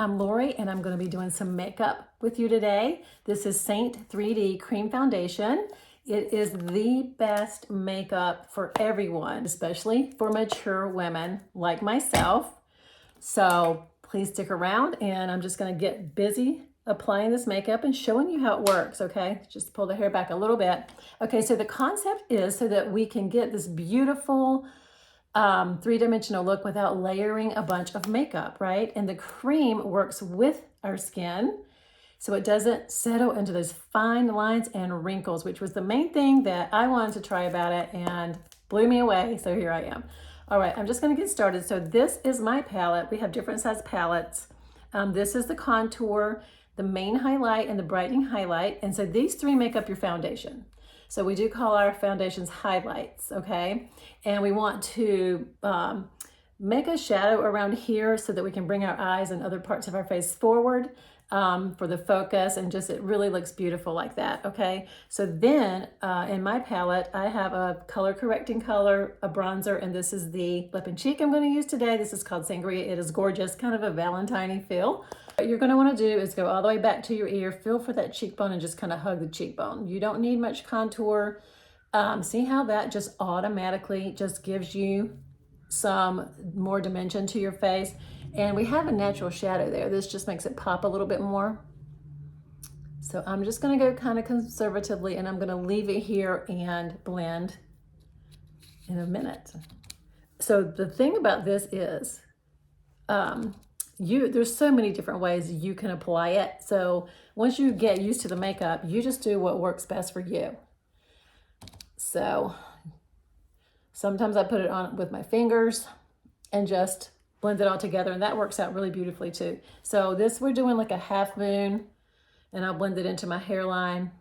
I'm Lori, and I'm going to be doing some makeup with you today. This is Seint 3D Cream Foundation. It is the best makeup for everyone, especially for mature women like myself. So please stick around, and I'm just going to get busy applying this makeup and showing you how it works, okay? Just pull the hair back a little bit. Okay, so the concept is so that we can get this beautiful three-dimensional look without layering a bunch of makeup, right? And the cream works with our skin so it doesn't settle into those fine lines and wrinkles, which was the main thing that I wanted to try about it and blew me away. So here I am. All right, I'm just gonna get started. So this is my palette. We have different size palettes. This is the contour, the main highlight, and the brightening highlight. And so these three make up your foundation. So we do call our foundations highlights, okay? And we want to make a shadow around here so that we can bring our eyes and other parts of our face forward for the focus, and just it really looks beautiful like that, okay? So then in my palette, I have a color correcting color, a bronzer, and this is the lip and cheek I'm gonna use today. This is called Sangria. It is gorgeous, kind of a Valentine-y feel. What you're gonna wanna do is go all the way back to your ear, feel for that cheekbone and just kind of hug the cheekbone. You don't need much contour. See how that just automatically just gives you some more dimension to your face. And we have a natural shadow there. This just makes it pop a little bit more. So I'm just gonna go kind of conservatively, and I'm gonna leave it here and blend in a minute. So the thing about this is, there's so many different ways you can apply it. So once you get used to the makeup, you just do what works best for you. So sometimes I put it on with my fingers and just blend it all together, and that works out really beautifully too. So this, we're doing like a half moon, and I'll blend it into my hairline.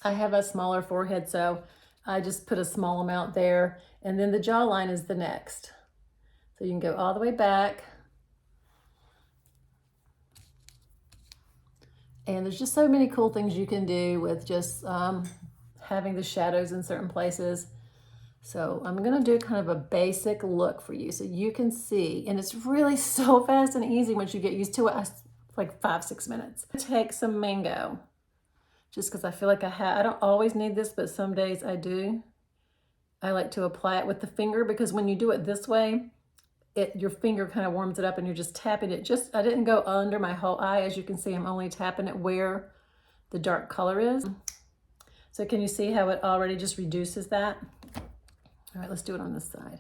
I have a smaller forehead, so I just put a small amount there, and then the jawline is the next. So you can go all the way back. And there's just so many cool things you can do with just having the shadows in certain places. So I'm gonna do kind of a basic look for you so you can see, and it's really so fast and easy once you get used to it. Like 5-6 minutes. Take some mango, just because I feel like I don't always need this, but some days I do. I like to apply it with the finger, because when you do it this way, your finger kind of warms it up and you're just tapping it. I didn't go under my whole eye. As you can see, I'm only tapping it where the dark color is. So can you see how it already just reduces that? All right, let's do it on this side.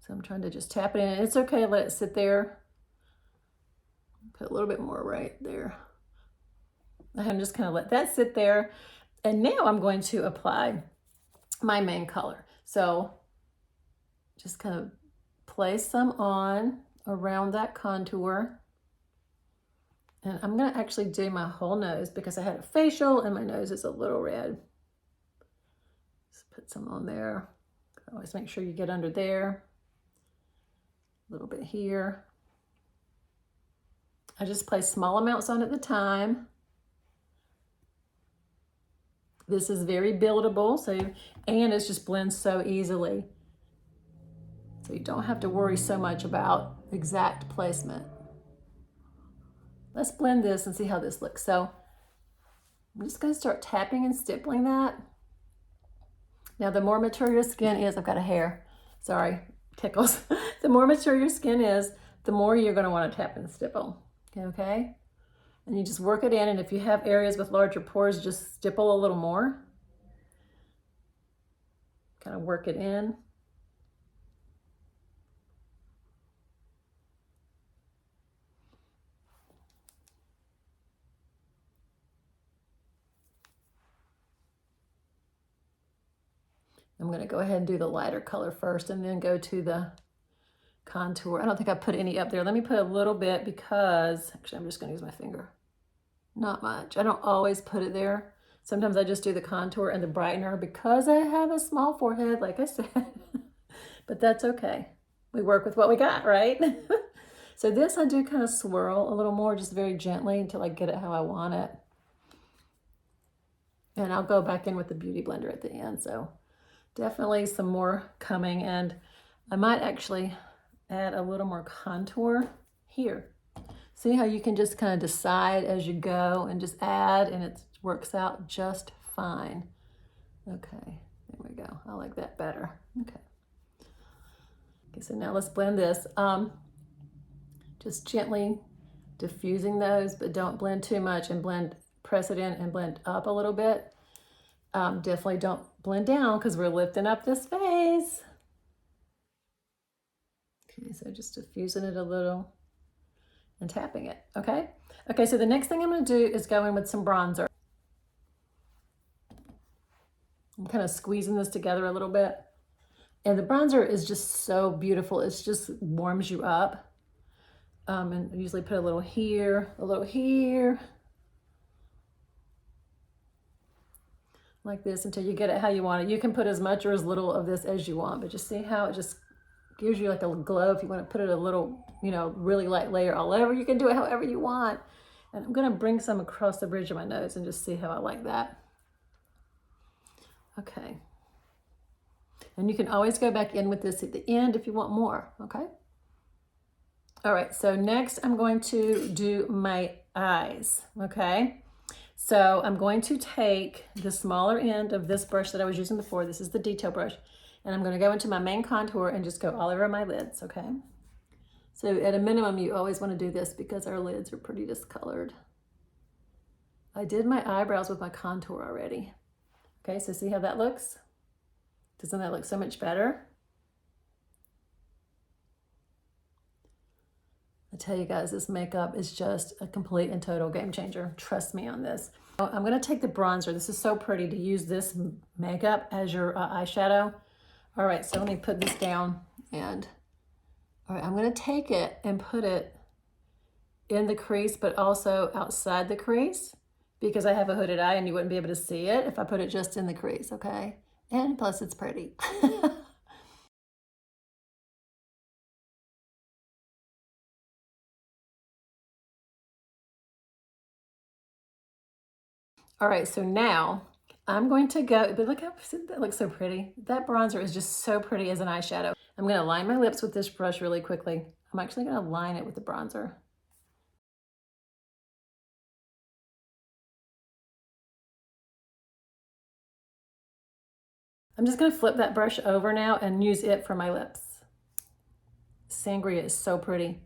So I'm trying to just tap it in. It's okay, let it sit there. Put a little bit more right there. I'm just kind of let that sit there. And now I'm going to apply my main color. So just kind of place some on around that contour. And I'm gonna actually do my whole nose because I had a facial and my nose is a little red. Just put some on there. Always make sure you get under there. A little bit here. I just place small amounts on at the time. This is very buildable, and it just blends so easily. So you don't have to worry so much about exact placement. Let's blend this and see how this looks. So I'm just gonna start tapping and stippling that. Now, the more mature your skin is, I've got a hair, sorry, tickles. The more mature your skin is, the more you're gonna wanna tap and stipple, okay? And you just work it in, and if you have areas with larger pores, just stipple a little more. Kind of work it in. I'm gonna go ahead and do the lighter color first and then go to the contour. I don't think I put any up there. Let me put a little bit, because actually I'm just gonna use my finger. Not much. I don't always put it there. Sometimes I just do the contour and the brightener because I have a small forehead, like I said. But that's okay. We work with what we got, right? So this I do kind of swirl a little more, just very gently until I get it how I want it. And I'll go back in with the Beauty Blender at the end. So definitely some more coming, and I might actually add a little more contour here. See how you can just kind of decide as you go and just add, and it works out just fine. Okay, there we go. I like that better. Okay. Okay, so now let's blend this. Just gently diffusing those, but don't blend too much, and press it in and blend up a little bit. Definitely don't blend down because we're lifting up this face. Okay, so just diffusing it a little and tapping it, okay? Okay, so the next thing I'm gonna do is go in with some bronzer. I'm kind of squeezing this together a little bit. And the bronzer is just so beautiful. It just warms you up. And I usually put a little here, like this until you get it how you want it. You can put as much or as little of this as you want, but just see how it just gives you like a glow. If you want to put it a little, you know, really light layer all over, you can do it however you want. And I'm gonna bring some across the bridge of my nose and just see how I like that. Okay. And you can always go back in with this at the end if you want more, okay? All right, so next I'm going to do my eyes, okay? So I'm going to take the smaller end of this brush that I was using before. This is the detail brush. And I'm gonna go into my main contour and just go all over my lids, okay? So at a minimum, you always wanna do this because our lids are pretty discolored. I did my eyebrows with my contour already. Okay, so see how that looks? Doesn't that look so much better? I tell you guys, this makeup is just a complete and total game changer. Trust me on this. I'm gonna take the bronzer. This is so pretty to use this makeup as your eyeshadow. All right, so let me put this down and, all right, I'm gonna take it and put it in the crease, but also outside the crease because I have a hooded eye and you wouldn't be able to see it if I put it just in the crease, okay? And plus it's pretty. All right, so now I'm going to go, but look how that looks so pretty. That bronzer is just so pretty as an eyeshadow. I'm gonna line my lips with this brush really quickly. I'm actually gonna line it with the bronzer. I'm just gonna flip that brush over now and use it for my lips. Sangria is so pretty.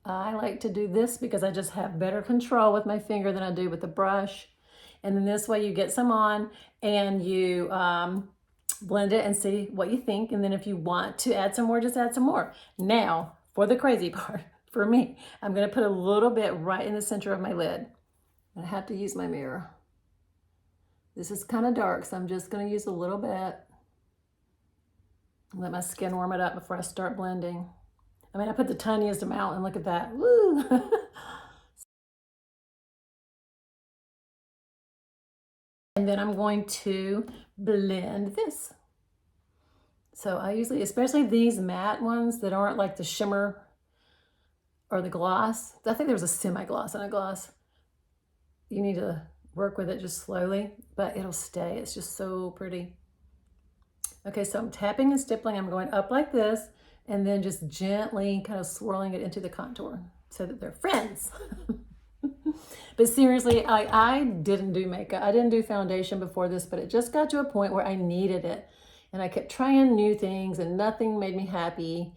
I like to do this because I just have better control with my finger than I do with the brush. And then this way you get some on and you blend it and see what you think. And then if you want to add some more, just add some more. Now, for the crazy part, for me, I'm gonna put a little bit right in the center of my lid. I have to use my mirror. This is kind of dark, so I'm just gonna use a little bit. Let my skin warm it up before I start blending. I mean, I put the tiniest amount and look at that, woo! And then I'm going to blend this. So I usually, especially these matte ones that aren't like the shimmer or the gloss. I think there was a semi-gloss and a gloss. You need to work with it just slowly, but it'll stay. It's just so pretty. Okay, so I'm tapping and stippling. I'm going up like this and then just gently kind of swirling it into the contour so that they're friends. But seriously, I didn't do makeup. I didn't do foundation before this, but it just got to a point where I needed it. And I kept trying new things and nothing made me happy.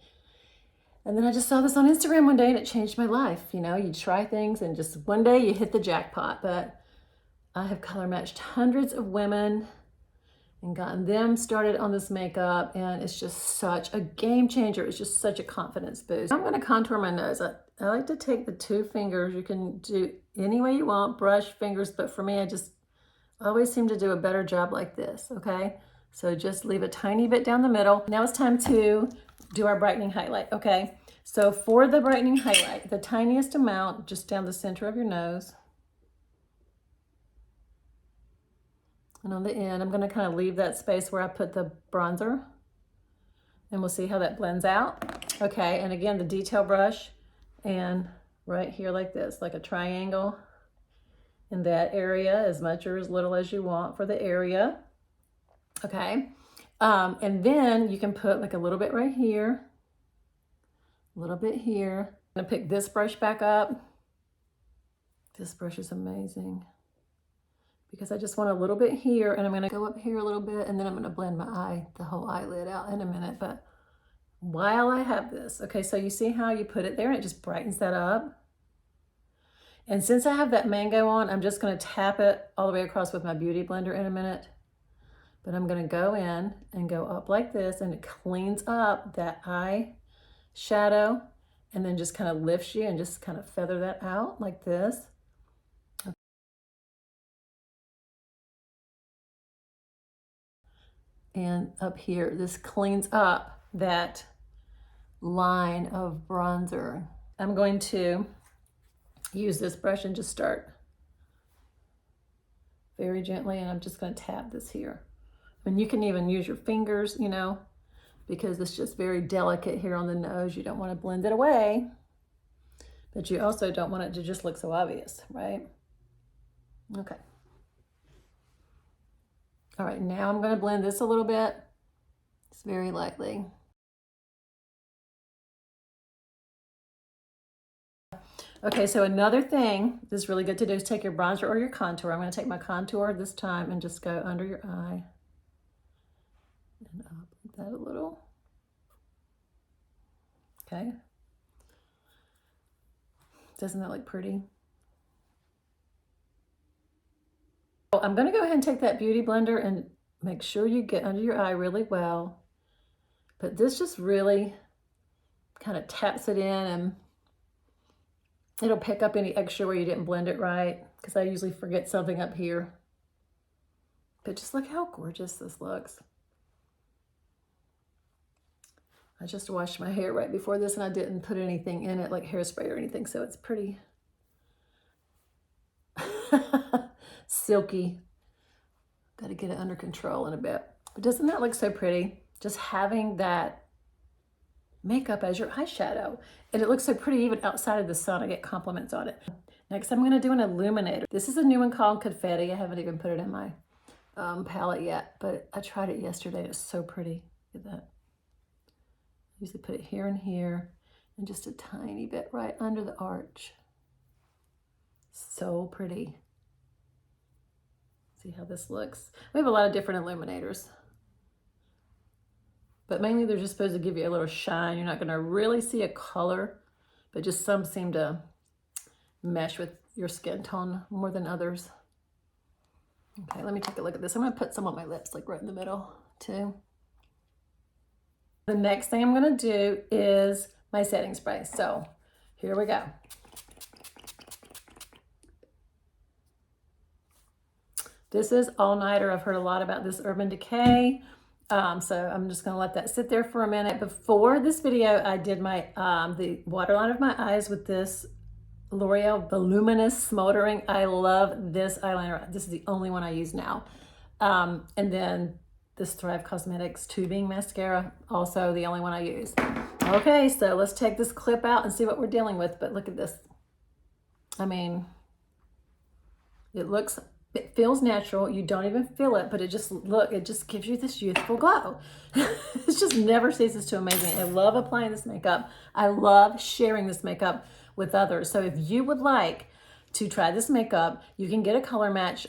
And then I just saw this on Instagram one day and it changed my life. You know, you try things and just one day you hit the jackpot. But I have color matched hundreds of women and gotten them started on this makeup, and it's just such a game changer. It's just such a confidence boost. I'm gonna contour my nose. I like to take the two fingers. You can do any way you want, brush, fingers, but for me, I just always seem to do a better job like this, okay? So just leave a tiny bit down the middle. Now it's time to do our brightening highlight, okay? So for the brightening highlight, the tiniest amount just down the center of your nose. And on the end, I'm gonna kind of leave that space where I put the bronzer, and we'll see how that blends out. Okay, and again, the detail brush, and right here like this, like a triangle in that area, as much or as little as you want for the area. Okay, And then you can put like a little bit right here, a little bit here. I'm gonna pick this brush back up. This brush is amazing because I just want a little bit here, and I'm gonna go up here a little bit, and then I'm gonna blend my eye, the whole eyelid out in a minute. But while I have this, okay, so you see how you put it there and it just brightens that up. And since I have that mango on, I'm just gonna tap it all the way across with my beauty blender in a minute. But I'm gonna go in and go up like this, and it cleans up that eye shadow, and then just kind of lifts you and just kind of feather that out like this. And up here, this cleans up that line of bronzer. I'm going to use this brush and just start very gently, and I'm just going to tap this here. And you can even use your fingers, you know, because it's just very delicate here on the nose. You don't want to blend it away, but you also don't want it to just look so obvious, right? Okay. All right, now I'm going to blend this a little bit, just very lightly. Okay, so another thing that's really good to do is take your bronzer or your contour. I'm going to take my contour this time and just go under your eye and up like that a little. Okay. Doesn't that look pretty? I'm going to go ahead and take that beauty blender and make sure you get under your eye really well. But this just really kind of taps it in, and it'll pick up any extra where you didn't blend it right, because I usually forget something up here. But just look how gorgeous this looks. I just washed my hair right before this, and I didn't put anything in it like hairspray or anything, so it's pretty silky. Got to get it under control in a bit. But doesn't that look so pretty? Just having that makeup as your eyeshadow. And it looks so pretty even outside of the sun. I get compliments on it. Next, I'm going to do an illuminator. This is a new one called Confetti. I haven't even put it in my palette yet, but I tried it yesterday. It's so pretty. Look at that. I usually put it here and here, and just a tiny bit right under the arch. So pretty. See how this looks? We have a lot of different illuminators, but mainly they're just supposed to give you a little shine. You're not going to really see a color, but just some seem to mesh with your skin tone more than others. Okay, let me take a look at this. I'm going to put some on my lips, like right in the middle too. The next thing I'm going to do is my setting spray. So here we go. This is All Nighter. I've heard a lot about this Urban Decay. So I'm just going to let that sit there for a minute. Before this video, I did my the waterline of my eyes with this L'Oreal Voluminous Smoldering. I love this eyeliner. This is the only one I use now. And then this Thrive Cosmetics Tubing Mascara, also the only one I use. Okay, so let's take this clip out and see what we're dealing with. But look at this. I mean, it feels natural. You don't even feel it, but it just gives you this youthful glow. It just never ceases to amaze me. I love applying this makeup. I love sharing this makeup with others. So if you would like to try this makeup, you can get a color match.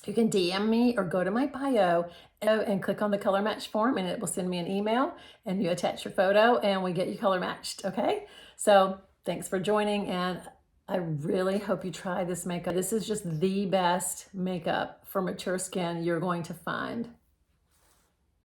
You can DM me or go to my bio and click on the color match form, and it will send me an email, and you attach your photo and we get you color matched. Okay. So thanks for joining, and I really hope you try this makeup. This is just the best makeup for mature skin you're going to find.